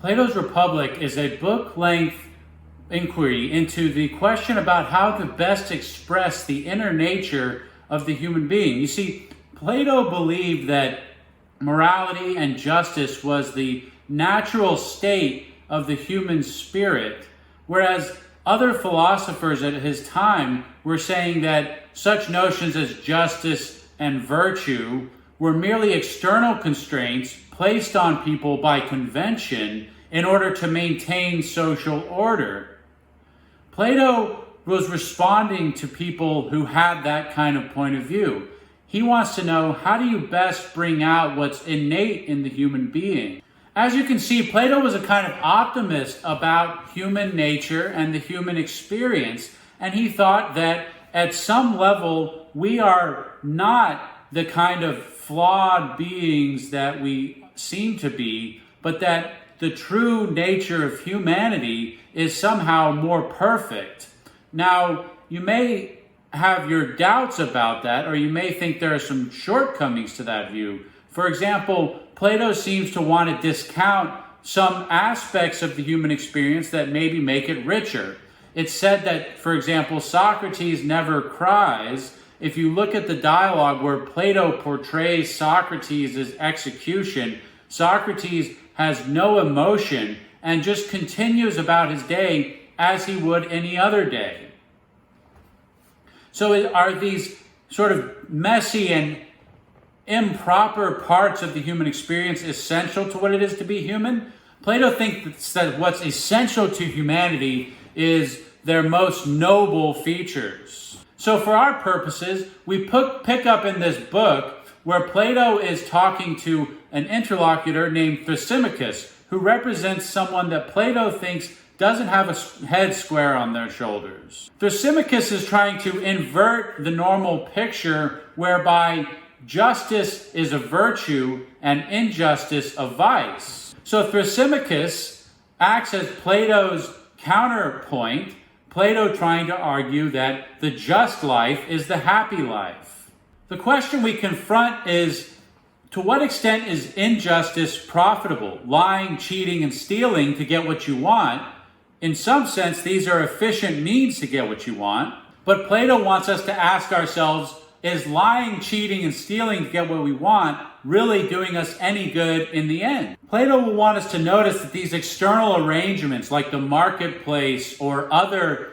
Plato's Republic is a book-length inquiry into the question about how to best express the inner nature of the human being. You see, Plato believed that morality and justice was the natural state of the human spirit, whereas other philosophers at his time were saying that such notions as justice and virtue were merely external constraints placed on people by convention in order to maintain social order. Plato was responding to people who had that kind of point of view. He wants to know, how do you best bring out what's innate in the human being? As you can see, Plato was a kind of optimist about human nature and the human experience, and he thought that at some level we are not the kind of flawed beings that we seem to be, but that the true nature of humanity is somehow more perfect. Now, you may have your doubts about that, or you may think there are some shortcomings to that view. For example, Plato seems to want to discount some aspects of the human experience that maybe make it richer. It's said that, for example, Socrates never cries. If you look at the dialogue where Plato portrays Socrates' execution, Socrates has no emotion and just continues about his day as he would any other day. So are these sort of messy and improper parts of the human experience essential to what it is to be human? Plato thinks that what's essential to humanity is their most noble features. So for our purposes, we pick up in this book where Plato is talking to an interlocutor named Thrasymachus, who represents someone that Plato thinks doesn't have a head square on their shoulders. Thrasymachus is trying to invert the normal picture whereby justice is a virtue and injustice a vice. So Thrasymachus acts as Plato's counterpoint, Plato trying to argue that the just life is the happy life. The question we confront is, to what extent is injustice profitable? Lying, cheating, and stealing to get what you want. In some sense, these are efficient means to get what you want. But Plato wants us to ask ourselves, is lying, cheating, and stealing to get what we want really doing us any good in the end? Plato will want us to notice that these external arrangements, like the marketplace or other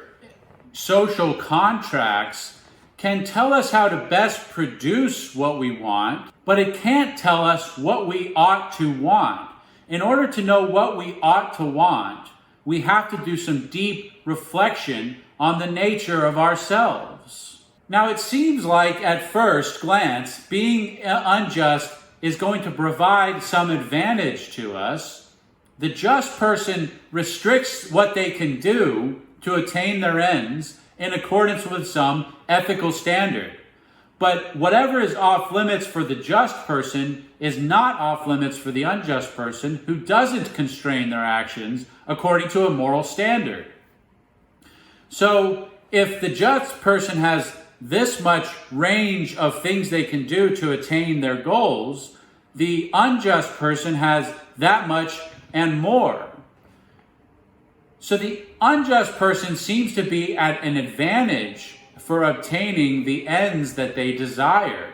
social contracts, can tell us how to best produce what we want, but it can't tell us what we ought to want. In order to know what we ought to want, we have to do some deep reflection on the nature of ourselves. Now, it seems like at first glance, being unjust is going to provide some advantage to us. The just person restricts what they can do to attain their ends in accordance with some ethical standard. But whatever is off limits for the just person is not off limits for the unjust person who doesn't constrain their actions according to a moral standard. So if the just person has this much range of things they can do to attain their goals, the unjust person has that much and more. So the unjust person seems to be at an advantage for obtaining the ends that they desire.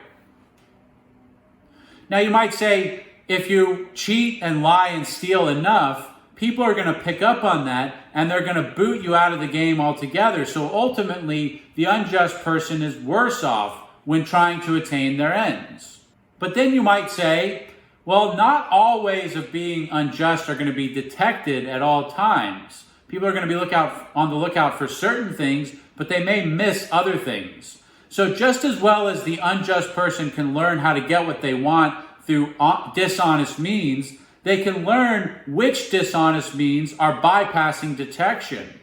Now you might say, if you cheat and lie and steal enough, people are going to pick up on that and they're going to boot you out of the game altogether. So ultimately, the unjust person is worse off when trying to attain their ends. But then you might say, well, not all ways of being unjust are going to be detected at all times. People are going to be on the lookout for certain things, but they may miss other things. So just as well as the unjust person can learn how to get what they want through dishonest means, they can learn which dishonest means are bypassing detection.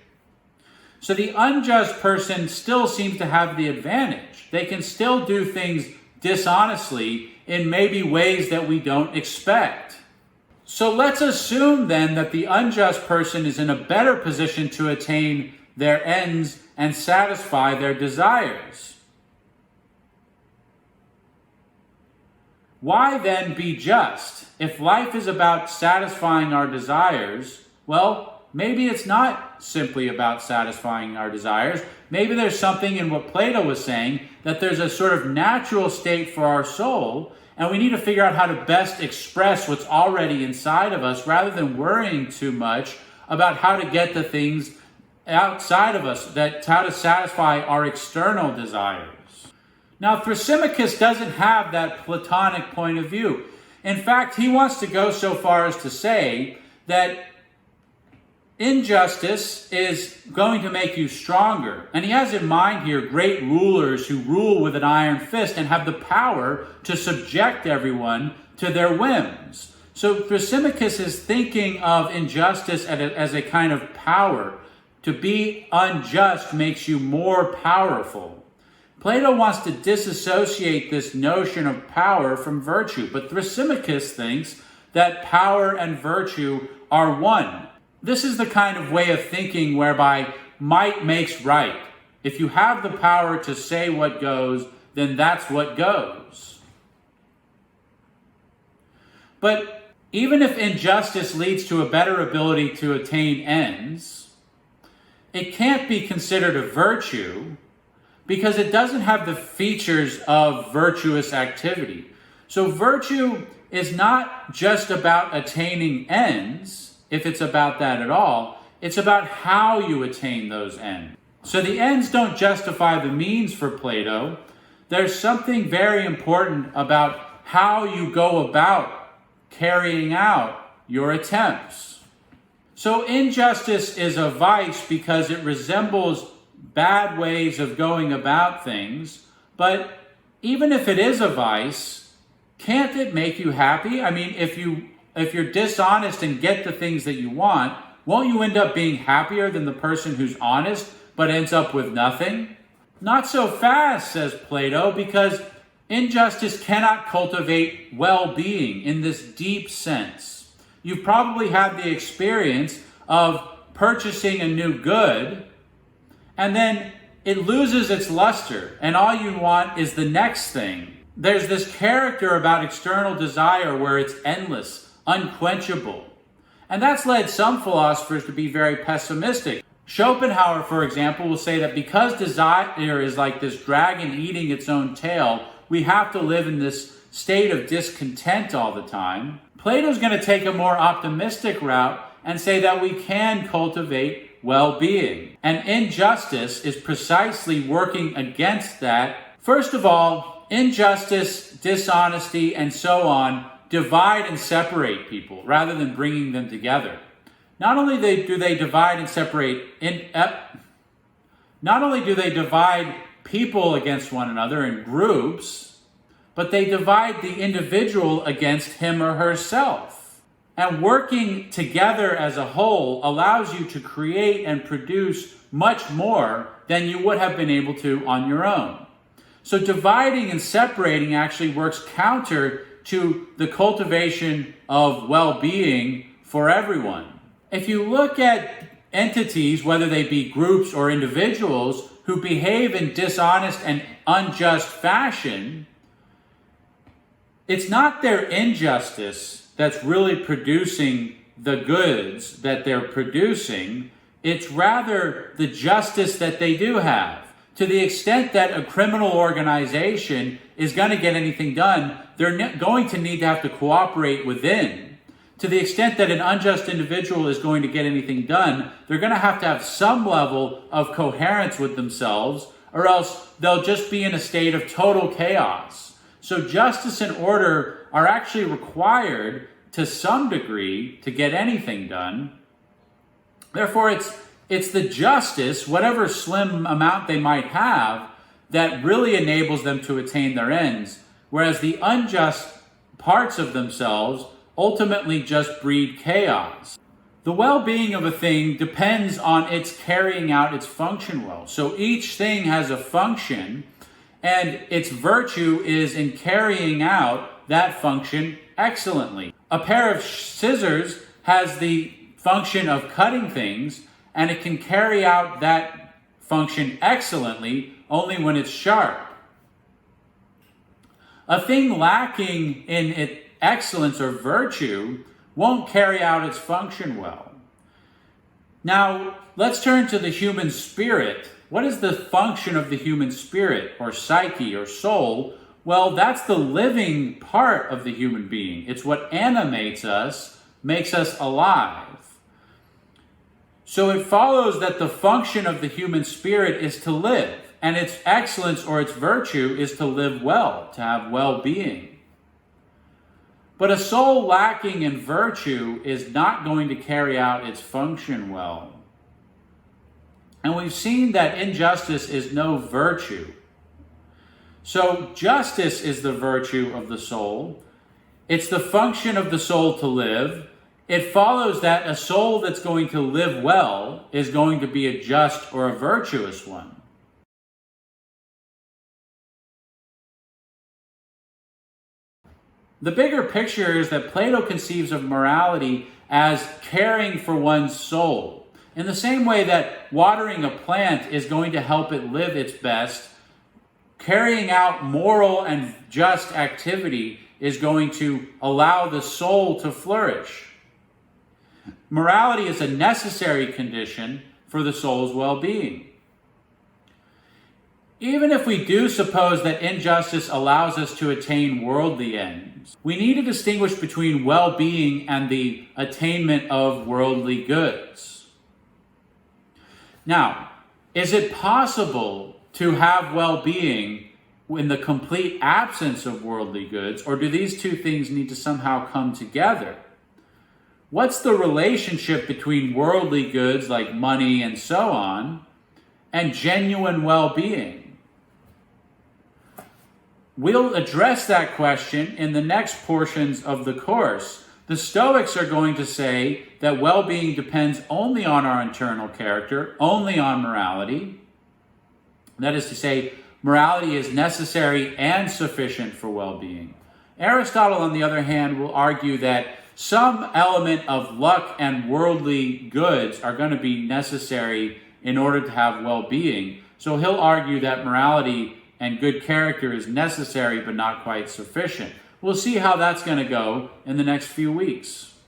So the unjust person still seems to have the advantage. They can still do things dishonestly in maybe ways that we don't expect. So let's assume then that the unjust person is in a better position to attain their ends and satisfy their desires. Why then be just? If life is about satisfying our desires, well, maybe it's not simply about satisfying our desires. Maybe there's something in what Plato was saying, that there's a sort of natural state for our soul, and we need to figure out how to best express what's already inside of us rather than worrying too much about how to get the things outside of us, how to satisfy our external desires. Now, Thrasymachus doesn't have that Platonic point of view. In fact, he wants to go so far as to say that injustice is going to make you stronger. And he has in mind here great rulers who rule with an iron fist and have the power to subject everyone to their whims. So Thrasymachus is thinking of injustice as a kind of power. To be unjust makes you more powerful. Plato wants to disassociate this notion of power from virtue, but Thrasymachus thinks that power and virtue are one. This is the kind of way of thinking whereby might makes right. If you have the power to say what goes, then that's what goes. But even if injustice leads to a better ability to attain ends, it can't be considered a virtue because it doesn't have the features of virtuous activity. So virtue is not just about attaining ends, if it's about that at all. It's about how you attain those ends. So the ends don't justify the means for Plato. There's something very important about how you go about carrying out your attempts. So injustice is a vice because it resembles bad ways of going about things, but even if it is a vice, can't it make you happy? I mean, if you're dishonest and get the things that you want, won't you end up being happier than the person who's honest but ends up with nothing? Not so fast, says Plato, because injustice cannot cultivate well-being in this deep sense. You've probably had the experience of purchasing a new good, and then it loses its luster, and all you want is the next thing. There's this character about external desire where it's endless, unquenchable. And that's led some philosophers to be very pessimistic. Schopenhauer, for example, will say that because desire is like this dragon eating its own tail, we have to live in this state of discontent all the time. Plato's going to take a more optimistic route and say that we can cultivate well-being. And injustice is precisely working against that. First of all, injustice, dishonesty, and so on divide and separate people rather than bringing them together. Not only do they divide and separate, not only do they divide people against one another in groups, but they divide the individual against him or herself. And working together as a whole allows you to create and produce much more than you would have been able to on your own. So dividing and separating actually works counter to the cultivation of well-being for everyone. If you look at entities, whether they be groups or individuals, who behave in dishonest and unjust fashion, it's not their injustice that's really producing the goods that they're producing. It's rather the justice that they do have. To the extent that a criminal organization is going to get anything done, they're going to need to have to cooperate within. To the extent that an unjust individual is going to get anything done, they're going to have some level of coherence with themselves, or else they'll just be in a state of total chaos. So justice and order are actually required to some degree to get anything done. Therefore, it's the justice, whatever slim amount they might have, that really enables them to attain their ends, whereas the unjust parts of themselves ultimately just breed chaos. The well-being of a thing depends on its carrying out its function well. So each thing has a function, and its virtue is in carrying out that function excellently. A pair of scissors has the function of cutting things, and it can carry out that function excellently only when it's sharp. A thing lacking in excellence or virtue won't carry out its function well. Now, let's turn to the human spirit. What is the function of the human spirit, or psyche, or soul? Well, that's the living part of the human being. It's what animates us, makes us alive. So it follows that the function of the human spirit is to live, and its excellence or its virtue is to live well, to have well-being. But a soul lacking in virtue is not going to carry out its function well. And we've seen that injustice is no virtue. So justice is the virtue of the soul. It's the function of the soul to live. It follows that a soul that's going to live well is going to be a just or a virtuous one. The bigger picture is that Plato conceives of morality as caring for one's soul. In the same way that watering a plant is going to help it live its best, carrying out moral and just activity is going to allow the soul to flourish. Morality is a necessary condition for the soul's well-being. Even if we do suppose that injustice allows us to attain worldly ends, we need to distinguish between well-being and the attainment of worldly goods. Now, is it possible to have well-being in the complete absence of worldly goods, or do these two things need to somehow come together? What's the relationship between worldly goods like money and so on and genuine well-being? We'll address that question in the next portions of the course. The Stoics are going to say that well-being depends only on our internal character, only on morality. That is to say, morality is necessary and sufficient for well-being. Aristotle, on the other hand, will argue that some element of luck and worldly goods are going to be necessary in order to have well-being. So he'll argue that morality and good character is necessary but not quite sufficient. We'll see how that's going to go in the next few weeks.